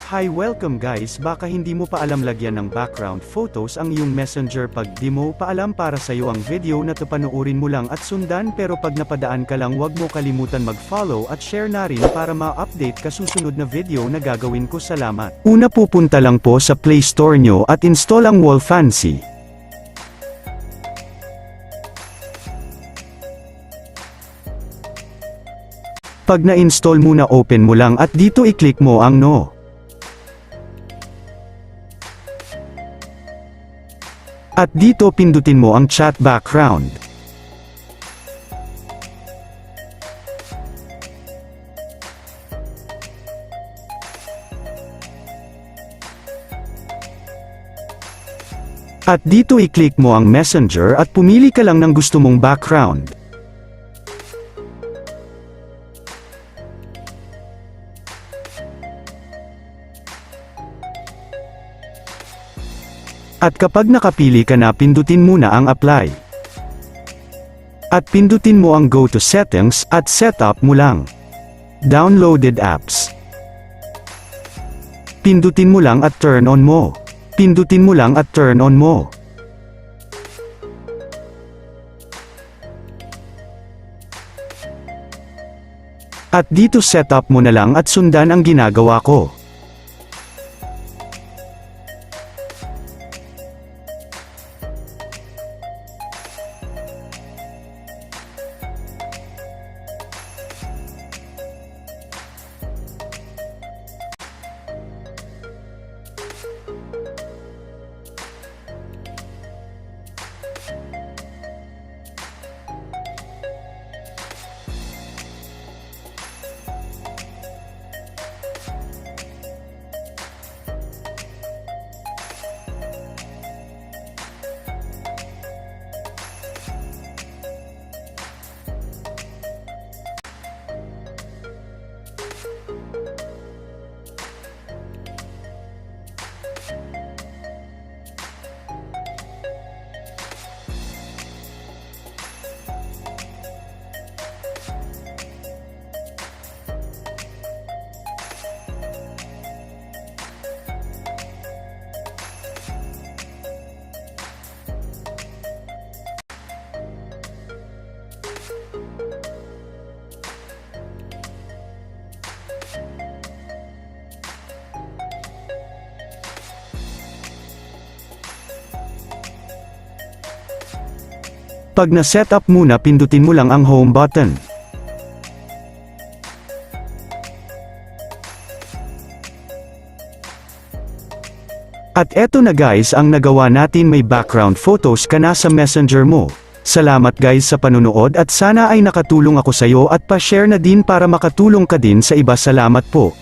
Hi, welcome guys. Baka hindi mo pa alam lagyan ng background photos ang iyong messenger. Pag di mo pa alam, para sa'yo ang video na to, panoorin mo lang at sundan. Pero pag napadaan ka lang, wag mo kalimutan mag-follow at share na rin para ma-update ka susunod na video na gagawin ko. Salamat. Una, pupunta lang po sa Play Store nyo at install ang Wallfancy. Pag na-install mo na, open mo lang at dito i-click mo ang No. At dito pindutin mo ang chat background. At dito i-click mo ang messenger at pumili ka lang ng gusto mong background. At kapag nakapili ka na, pindutin muna ang apply. At pindutin mo ang go to settings at setup mo lang. Downloaded apps. Pindutin mo lang at turn on mo. Pindutin mo lang at turn on mo. At dito setup mo na lang at sundan ang ginagawa ko. Pag na-setup muna, pindutin mo lang ang home button. At eto na guys ang nagawa natin, may background photos ka na sa messenger mo. Salamat guys sa panunood at sana ay nakatulong ako sa iyo at pa-share na din para makatulong ka din sa iba. Salamat po.